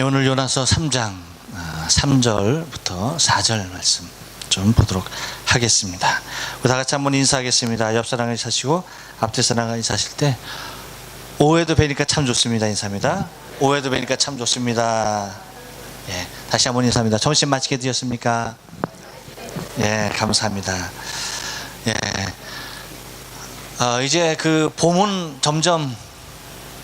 예, 오늘 요나서 3장 3절부터 4절 말씀 좀 보도록 하겠습니다. 우리 다 같이 한번 인사하겠습니다. 옆 사람과 인사하시고 앞뒤 사람과 인사하실 때 오해도 뵈니까 참 좋습니다. 인사합니다. 오해도 뵈니까 참 좋습니다. 예, 다시 한번 인사합니다. 점심 맛있게 드셨습니까? 예, 감사합니다. 예, 이제 그 봄은 점점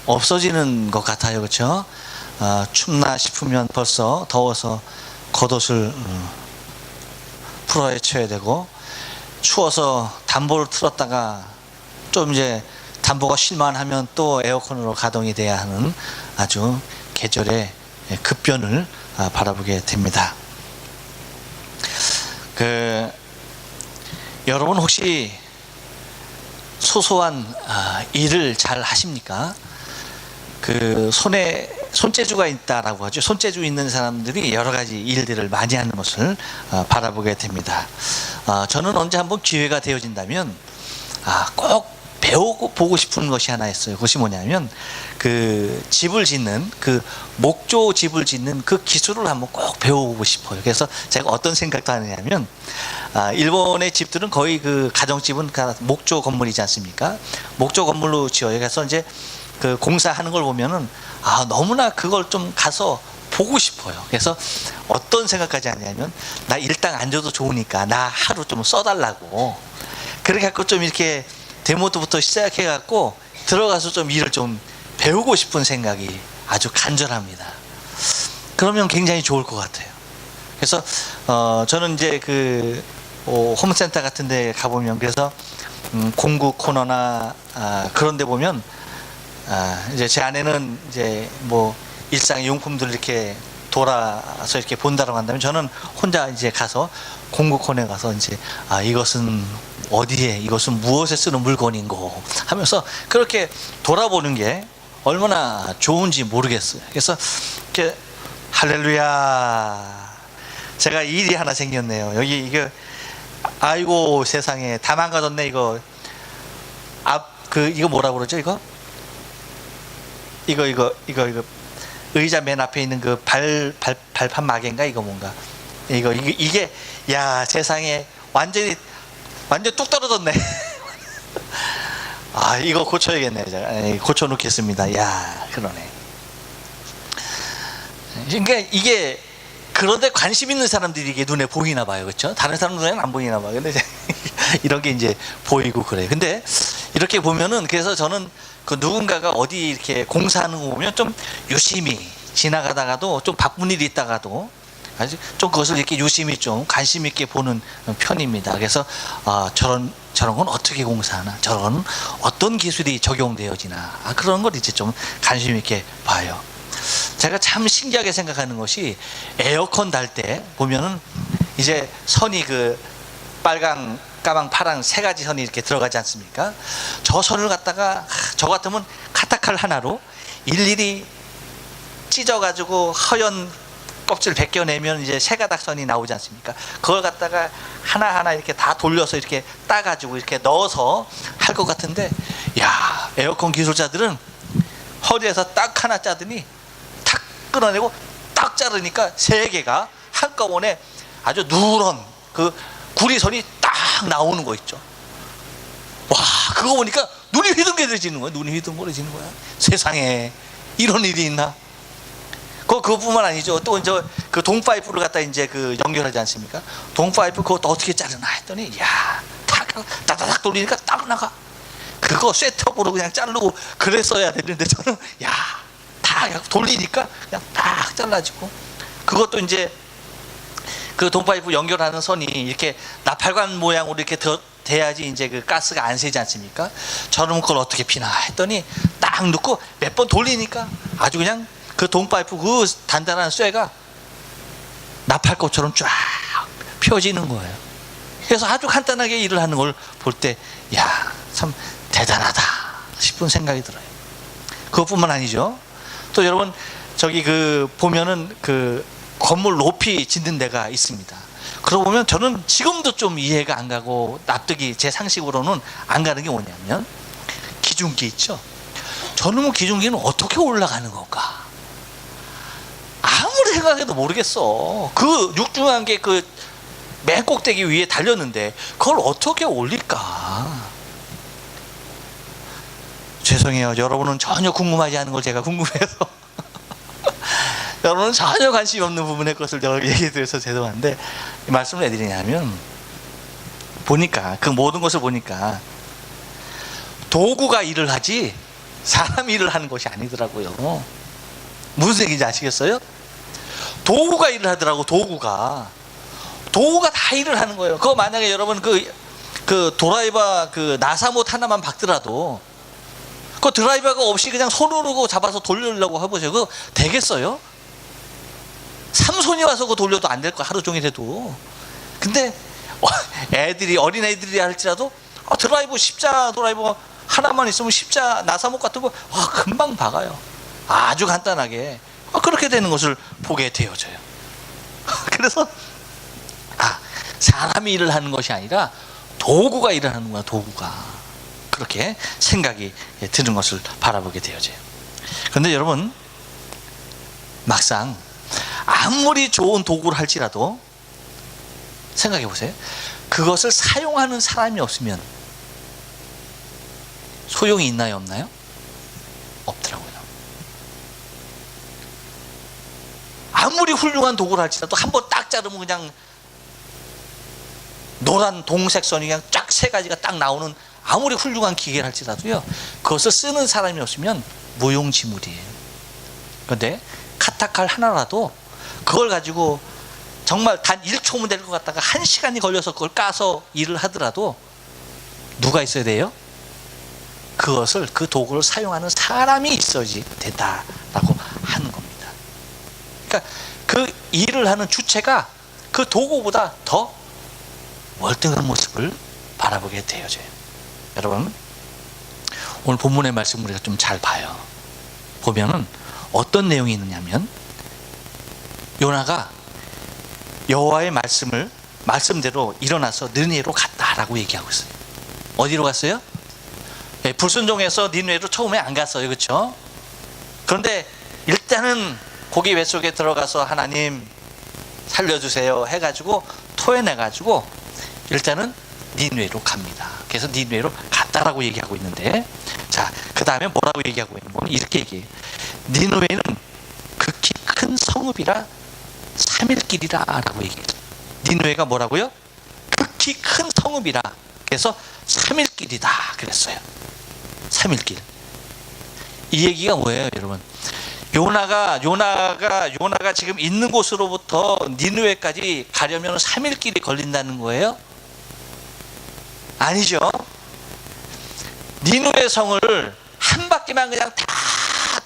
없어지는 것 같아요, 그렇죠? 춥나 싶으면 벌써 더워서 겉옷을 풀어헤쳐야 되고, 추워서 담보를 틀었다가 좀 이제 담보가 쉴만하면 또 에어컨으로 가동이 돼야 하는 아주 계절의 급변을 바라보게 됩니다. 여러분 혹시 소소한 일을 잘 하십니까? 손재주가 있다라고 하죠. 손재주 있는 사람들이 여러 가지 일들을 많이 하는 것을 바라보게 됩니다. 저는 언제 한번 기회가 되어진다면 꼭 배우고 보고 싶은 것이 하나 있어요. 그것이 뭐냐면 집을 짓는 목조 집을 짓는 그 기술을 한번 꼭 배워보고 싶어요. 그래서 제가 어떤 생각도 하느냐면 일본의 집들은 거의 가정집은 목조 건물이지 않습니까? 목조 건물로 지어요. 그래서 이제 공사하는 걸 보면은 너무나 그걸 좀 가서 보고 싶어요. 그래서 어떤 생각까지 하냐면 나 일당 안 줘도 좋으니까 나 하루 좀 써달라고 그렇게 갖고 좀 이렇게 데모부터 시작해 갖고 들어가서 좀 일을 좀 배우고 싶은 생각이 아주 간절합니다. 그러면 굉장히 좋을 것 같아요. 그래서 저는 이제 홈센터 같은 데 가보면 그래서 공구 코너나 그런 데 보면 이제 제 아내는 이제 뭐 일상용품들 이렇게 돌아서 이렇게 본다라고 한다면 저는 혼자 이제 가서 공구 코너에 가서 이제 이것은 어디에, 이것은 무엇에 쓰는 물건인고 하면서 그렇게 돌아보는 게 얼마나 좋은지 모르겠어요. 그래서 이렇게 할렐루야, 제가 일이 하나 생겼네요. 여기 이거 아이고 세상에 다 망가졌네. 이거 이거 뭐라고 그러죠? 이거 의자 맨 앞에 있는 발판 마개인가? 이거 뭔가 이게 야 세상에 완전 뚝 떨어졌네. 이거 고쳐야겠네. 제가 고쳐 놓겠습니다. 야 그러네. 그러니까 이게 그런데 관심 있는 사람들이 이게 눈에 보이나 봐요. 그렇죠? 다른 사람 눈에는 안 보이나 봐요. 근데 이런 게 이제 보이고 그래요. 근데 이렇게 보면은 그래서 저는 누군가가 어디 이렇게 공사하는 거 보면 좀 유심히 지나가다가도 좀 바쁜 일이 있다가도 아주 좀 그것을 이렇게 유심히 좀 관심 있게 보는 편입니다. 그래서 저런 건 어떻게 공사하나, 저런 어떤 기술이 적용되어지나 그런 걸 이제 좀 관심 있게 봐요. 제가 참 신기하게 생각하는 것이 에어컨 달 때 보면은 이제 선이 빨강, 까망, 파랑 세 가지 선이 이렇게 들어가지 않습니까? 저 선을 갖다가 저 같으면 카타칼 하나로 일일이 찢어가지고 허연 껍질 벗겨내면 이제 세 가닥 선이 나오지 않습니까? 그걸 갖다가 하나하나 이렇게 다 돌려서 이렇게 따가지고 이렇게 넣어서 할 것 같은데, 야 에어컨 기술자들은 허리에서 딱 하나 짜더니 탁 끊어내고 딱 자르니까 세 개가 한꺼번에 아주 누런 구리선이 딱 나오는 거 있죠. 와 그거 보니까 눈이 휘둥그레지는 거야. 눈이 휘둥그레지는 거야. 세상에 이런 일이 있나? 그것뿐만 아니죠. 또 이제 동파이프를 갖다 이제 연결하지 않습니까? 동파이프 그것도 어떻게 자르나 했더니 야 따다닥 돌리니까 딱 나가. 그거 쇠톱으로 그냥 자르고 그랬어야 되는데 저는 다 돌리니까 그냥 딱 잘라지고, 그것도 이제 동파이프 연결하는 선이 이렇게 나팔관 모양으로 이렇게 돼야지 이제 가스가 안 새지 않습니까? 저는 그걸 어떻게 피나 했더니 딱 넣고 몇 번 돌리니까 아주 그냥 동파이프 단단한 쇠가 나팔꽃처럼 쫙 펴지는 거예요. 그래서 아주 간단하게 일을 하는 걸 볼 때 야 참 대단하다 싶은 생각이 들어요. 그것뿐만 아니죠. 또 여러분 저기 보면은 건물 높이 짓는 데가 있습니다. 그러고 보면 저는 지금도 좀 이해가 안 가고 납득이 제 상식으로는 안 가는 게 뭐냐면 기중기 있죠. 저놈의 기중기는 어떻게 올라가는 건가? 생각해도 모르겠어. 그 육중한 게 그 맨 꼭대기 위에 달렸는데 그걸 어떻게 올릴까? 죄송해요. 여러분은 전혀 궁금하지 않은 걸 제가 궁금해서 여러분은 전혀 관심이 없는 부분의 것을 제가 얘기해 드려서 죄송한데 이 말씀을 해드리냐면, 보니까 그 모든 것을 보니까 도구가 일을 하지 사람이 일을 하는 것이 아니더라고요. 무슨 얘기인지 아시겠어요? 도구가 일을 하더라고. 도구가 다 일을 하는 거예요. 그거 만약에 여러분 그 드라이버 그 나사못 하나만 박더라도 그 드라이버가 없이 그냥 손으로 잡아서 돌리려고 해보세요. 그거 되겠어요? 삼손이 와서 그거 돌려도 안 될 거야. 하루 종일 해도. 근데 어린 애들이 할지라도 십자 드라이버 하나만 있으면 십자 나사목 같은 거 금방 박아요. 아주 간단하게. 그렇게 되는 것을 보게 되어져요. 그래서 사람이 일을 하는 것이 아니라 도구가 일을 하는 거야. 도구가. 그렇게 생각이 드는 것을 바라보게 되어져요. 그런데 여러분, 막상 아무리 좋은 도구를 할지라도 생각해 보세요. 그것을 사용하는 사람이 없으면 소용이 있나요, 없나요? 없더라고요. 아무리 훌륭한 도구를 할지라도 한 번 딱 자르면 그냥 노란 동색 선이 그냥 쫙 세 가지가 딱 나오는 아무리 훌륭한 기계를 할지라도요, 그것을 쓰는 사람이 없으면 무용지물이에요. 그런데 카타칼 하나라도 그걸 가지고 정말 단 1초면 될 것 같다가 1시간이 걸려서 그걸 까서 일을 하더라도 누가 있어야 돼요? 그 도구를 사용하는 사람이 있어야지 된다라고 하는 겁니다. 그러니까 그 일을 하는 주체가 그 도구보다 더 월등한 모습을 바라보게 되어져요. 여러분, 오늘 본문의 말씀 우리가 좀 잘 봐요. 보면은 어떤 내용이 있느냐면, 요나가 여호와의 말씀대로 일어나서 느네로 갔다라고 얘기하고 있어요. 어디로 갔어요? 불순종해서 니느웨로 처음에 안 갔어요. 그렇죠? 그런데 일단은 고기 뱃속에 들어가서 하나님 살려주세요 해가지고 토해내가지고 일단은 니느웨로 갑니다. 그래서 니느웨로 갔다라고 얘기하고 있는데, 자, 그 다음에 뭐라고 얘기하고 있는 거는 이렇게 얘기해요. 니느웨는 극히 큰 성읍이라 3일 길이라 라고 얘기해요. 니느웨가 뭐라고요? 극히 큰 성읍이라, 그래서 3일 길이다 그랬어요. 3일 길. 이 얘기가 뭐예요, 여러분? 요나가 지금 있는 곳으로부터 니느웨까지 가려면 3일 길이 걸린다는 거예요? 아니죠. 니느웨 성을 한 바퀴만 그냥 다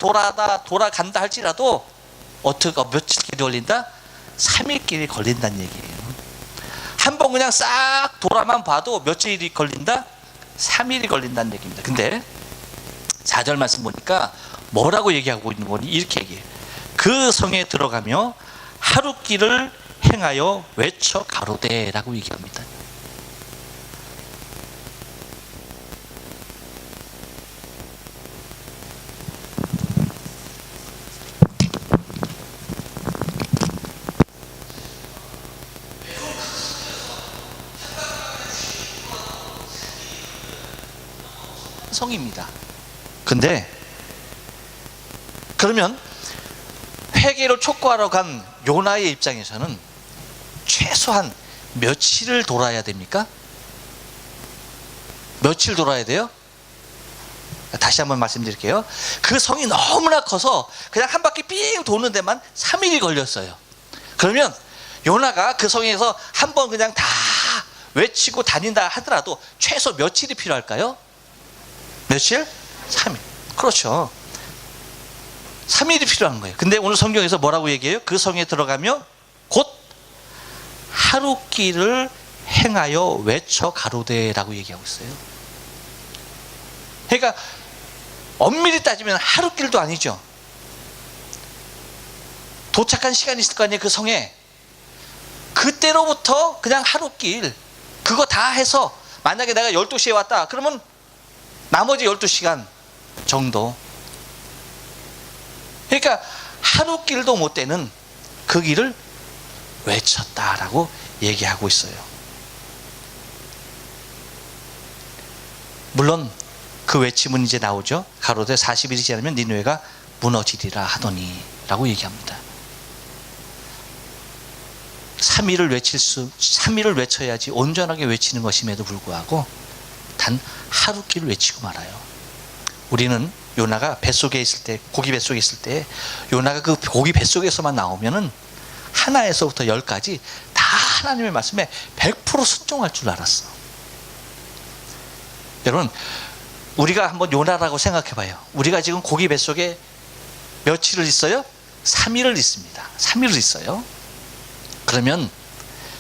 돌아간다 할지라도 어떻게 며칠 길이 걸린다? 3일 길이 걸린다는 얘기예요. 한 번 그냥 싹 돌아만 봐도 며칠이 걸린다? 3일이 걸린다는 얘기입니다. 근데 4절 말씀 보니까 뭐라고 얘기하고 있는 거니? 이렇게 얘기해요. 그 성에 들어가며 하룻길을 행하여 외쳐 가로되 라고 얘기합니다. 성입니다. 근데 그러면 회개를 촉구하러 간 요나의 입장에서는 최소한 며칠을 돌아야 됩니까? 며칠 돌아야 돼요? 다시 한번 말씀드릴게요. 그 성이 너무나 커서 그냥 한 바퀴 삥 도는 데만 3일이 걸렸어요. 그러면 요나가 그 성에서 한 번 그냥 다 외치고 다닌다 하더라도 최소 며칠이 필요할까요? 며칠? 3일. 그렇죠. 3일이 필요한 거예요. 근데 오늘 성경에서 뭐라고 얘기해요? 그 성에 들어가며 곧 하룻길을 행하여 외쳐 가로되라고 얘기하고 있어요. 그러니까 엄밀히 따지면 하룻길도 아니죠. 도착한 시간이 있을 거 아니에요, 그 성에. 그때로부터 그냥 하룻길 그거 다 해서 만약에 내가 12시에 왔다 그러면 나머지 12시간 정도. 그러니까 하룻길도 못 되는 그 길을 외쳤다라고 얘기하고 있어요. 물론 그 외침은 이제 나오죠. 가로되 40일이 지나면 니느웨가 무너지리라 하더니 라고 얘기합니다. 3일을 외쳐야지 온전하게 외치는 것임에도 불구하고 단 하루끼를 외치고 말아요. 우리는 요나가 뱃속에 있을 때, 고기 뱃속에 있을 때 요나가 그 고기 뱃속에서만 나오면은 하나에서부터 10까지 다 하나님의 말씀에 100% 순종할 줄 알았어. 여러분, 우리가 한번 요나라고 생각해 봐요. 우리가 지금 고기 뱃속에 며칠을 있어요? 3일을 있습니다. 3일을 있어요. 그러면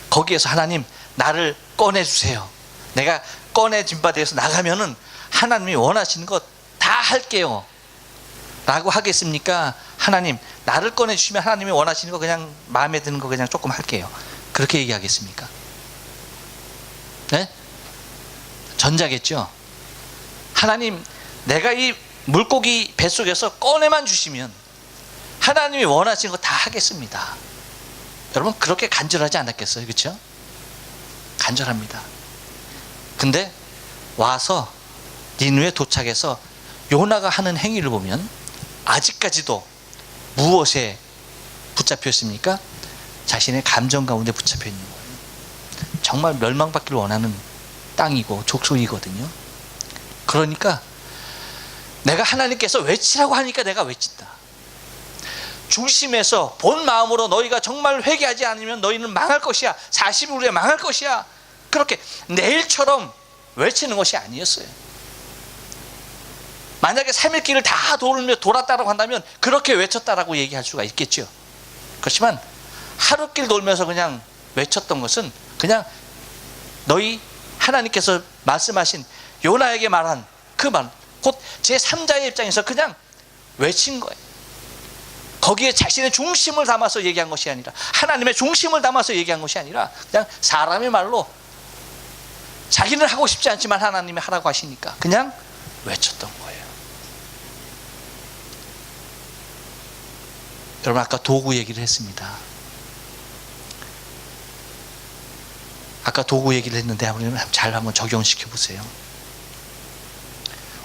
거기에서 하나님 나를 꺼내주세요. 내가 꺼내진 바 되어서 나가면은 하나님이 원하시는 것 다 할게요 라고 하겠습니까? 하나님 나를 꺼내주시면 하나님이 원하시는 거 그냥 마음에 드는 거 그냥 조금 할게요, 그렇게 얘기하겠습니까? 네? 전자겠죠. 하나님 내가 이 물고기 뱃속에서 꺼내만 주시면 하나님이 원하시는 거 다 하겠습니다. 여러분 그렇게 간절하지 않았겠어요? 그렇죠? 간절합니다. 근데 와서 니느웨에 도착해서 요나가 하는 행위를 보면 아직까지도 무엇에 붙잡혀 있습니까? 자신의 감정 가운데 붙잡혀 있는 거예요. 정말 멸망받기를 원하는 땅이고 족속이거든요. 그러니까 내가 하나님께서 외치라고 하니까 내가 외친다. 중심에서 본 마음으로 너희가 정말 회개하지 않으면 너희는 망할 것이야, 40일 후에 망할 것이야, 그렇게 내일처럼 외치는 것이 아니었어요. 만약에 3일 길을 다 돌았다고 한다면 그렇게 외쳤다라고 얘기할 수가 있겠죠. 그렇지만 하루 길 돌면서 그냥 외쳤던 것은 그냥 너희 하나님께서 말씀하신 요나에게 말한 그 말, 곧 제3자의 입장에서 그냥 외친 거예요. 거기에 자신의 중심을 담아서 얘기한 것이 아니라, 하나님의 중심을 담아서 얘기한 것이 아니라 그냥 사람의 말로 자기는 하고 싶지 않지만 하나님이 하라고 하시니까 그냥 외쳤던 거예요. 여러분 아까 도구 얘기를 했습니다. 아까 도구 얘기를 했는데 우리는 잘 한번 적용시켜 보세요.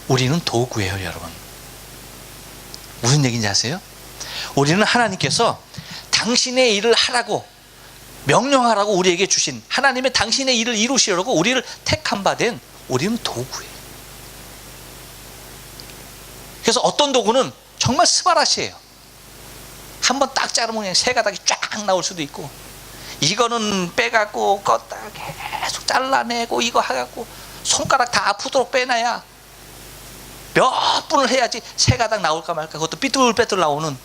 우리는 도구예요, 여러분. 무슨 얘기인지 아세요? 우리는 하나님께서 당신의 일을 하라고 명령하라고 우리에게 주신, 하나님의 당신의 일을 이루시려고 우리를 택한 바 된 우리는 도구예요. 그래서 어떤 도구는 정말 스바라시예요. 한번 딱 자르면 그냥 새 가닥이 쫙 나올 수도 있고, 이거는 빼갖고 껐다 계속 잘라내고 이거 해갖고 손가락 다 아프도록 빼놔야 몇 분을 해야지 새 가닥 나올까 말까, 그것도 삐뚤빼뚤 나오는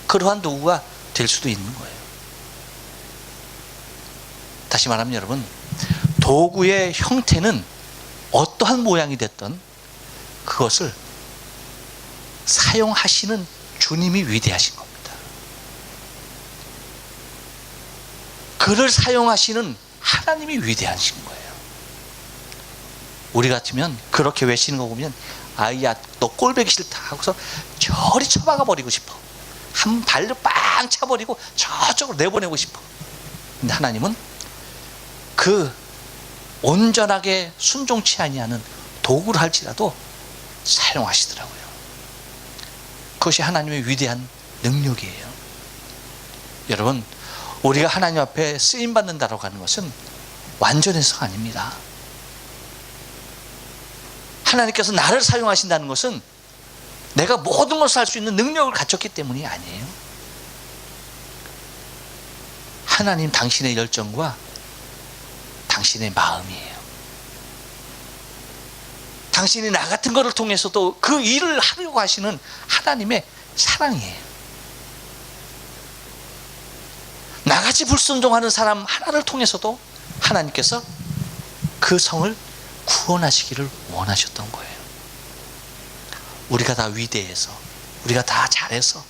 그러한 도구가 될 수도 있는 거예요. 다시 말하면 여러분, 도구의 형태는 어떠한 모양이 됐든 그것을 사용하시는 주님이 위대하신 겁니다. 그를 사용하시는 하나님이 위대하신 거예요. 우리 같으면 그렇게 외치는 거 보면 아이야 너 꼴보기 싫다 하고서 저리 처박아 버리고 싶어. 한 발로 빵 차버리고 저쪽으로 내보내고 싶어. 근데 하나님은 그 온전하게 순종치 아니하는 도구를 할지라도 사용하시더라고요. 그것이 하나님의 위대한 능력이에요. 여러분, 우리가 하나님 앞에 쓰임받는다라고 하는 것은 완전해서가 아닙니다. 하나님께서 나를 사용하신다는 것은 내가 모든 것을 할 수 있는 능력을 갖췄기 때문이 아니에요. 하나님 당신의 열정과 당신의 마음이에요. 당신이 나 같은 것을 통해서도 그 일을 하려고 하시는 하나님의 사랑이에요. 나같이 불순종하는 사람 하나를 통해서도 하나님께서 그 성을 구원하시기를 원하셨던 거예요. 우리가 다 위대해서, 우리가 다 잘해서,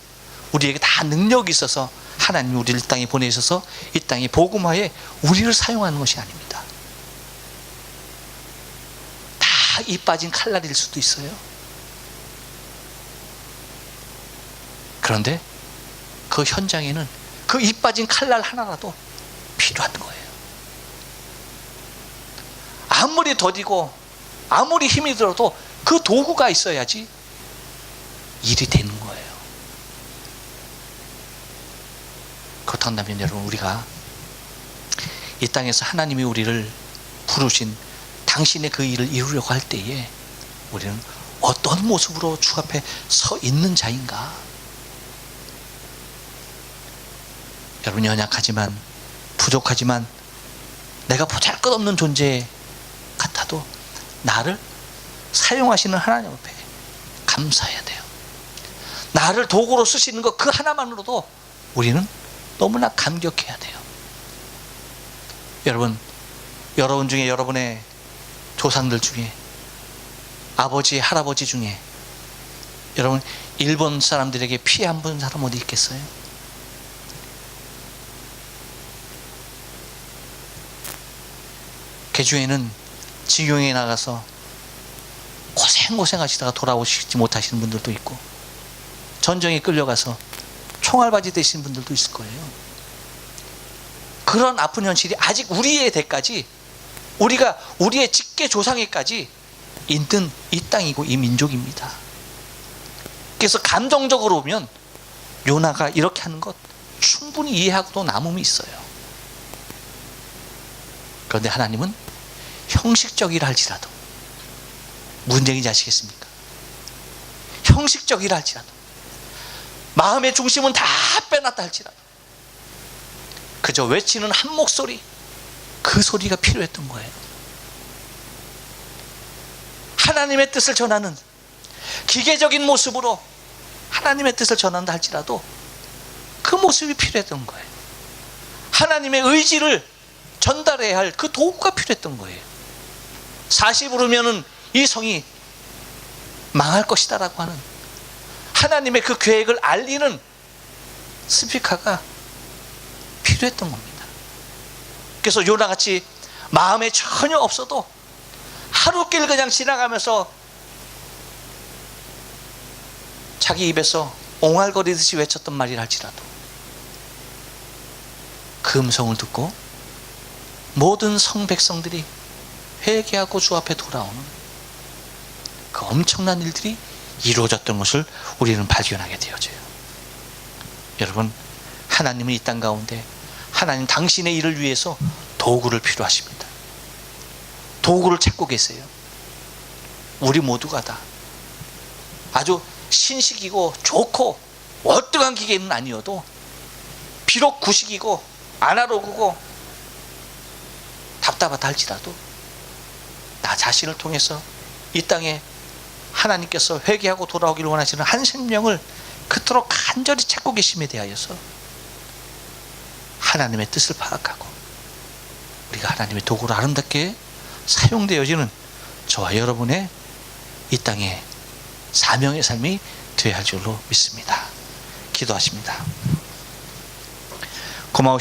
우리에게 다 능력이 있어서 하나님이 우리를 이 땅에 보내셔서 이 땅의 복음화에 우리를 사용하는 것이 아닙니다. 다 이 빠진 칼날일 수도 있어요. 그런데 그 현장에는, 그 이 빠진 칼날 하나라도 필요한 거예요. 아무리 더디고 아무리 힘이 들어도 그 도구가 있어야지 일이 되는 거예요. 그렇다면 여러분, 우리가 이 땅에서 하나님이 우리를 부르신 당신의 그 일을 이루려고 할 때에 우리는 어떤 모습으로 주 앞에 서 있는 자인가? 여러분, 연약하지만 부족하지만 내가 보잘것없는 존재 같아도 나를 사용하시는 하나님 앞에 감사해야 돼요. 나를 도구로 쓰시는 것 그 하나만으로도 우리는 너무나 감격해야 돼요. 여러분 중에, 여러분의 조상들 중에, 아버지, 할아버지 중에 여러분 일본 사람들에게 피해 안 본 사람 어디 있겠어요? 그 중에는 징용에 나가서 고생하시다가 돌아오시지 못하시는 분들도 있고, 전쟁에 끌려가서 총알바지 되신 분들도 있을 거예요. 그런 아픈 현실이 아직 우리의 대까지, 우리가 우리의 직계 조상에까지 있는 이 땅이고 이 민족입니다. 그래서 감정적으로 보면 요나가 이렇게 하는 것 충분히 이해하고도 남음이 있어요. 그런데 하나님은 형식적이라 할지라도, 문제인지 아시겠습니까? 형식적이라 할지라도, 마음의 중심은 다 빼놨다 할지라도 그저 외치는 한 목소리, 그 소리가 필요했던 거예요. 하나님의 뜻을 전하는 기계적인 모습으로 하나님의 뜻을 전한다 할지라도 그 모습이 필요했던 거예요. 하나님의 의지를 전달해야 할 그 도구가 필요했던 거예요. 40으로면은 이 성이 망할 것이다라고 하는 하나님의 그 계획을 알리는 스피커가 필요했던 겁니다. 그래서 요나같이 마음에 전혀 없어도 하루길 그냥 지나가면서 자기 입에서 옹알거리듯이 외쳤던 말이라 할지라도 그 음성을 듣고 모든 성백성들이 회개하고 주 앞에 돌아오는 그 엄청난 일들이 이루어졌던 것을 우리는 발견하게 되어져요. 여러분, 하나님은 이 땅 가운데 하나님 당신의 일을 위해서 도구를 필요하십니다. 도구를 찾고 계세요. 우리 모두가 다 아주 신식이고 좋고 월등한 기계는 아니어도, 비록 구식이고 아날로그고 답답하다 할지라도 나 자신을 통해서 이 땅에 하나님께서 회개하고 돌아오기를 원하시는 한 생명을 그토록 간절히 찾고 계심에 대하여서 하나님의 뜻을 파악하고 우리가 하나님의 도구로 아름답게 사용되어지는 저와 여러분의 이 땅의 사명의 삶이 되어야 할 줄로 믿습니다. 기도하십니다. 고마우신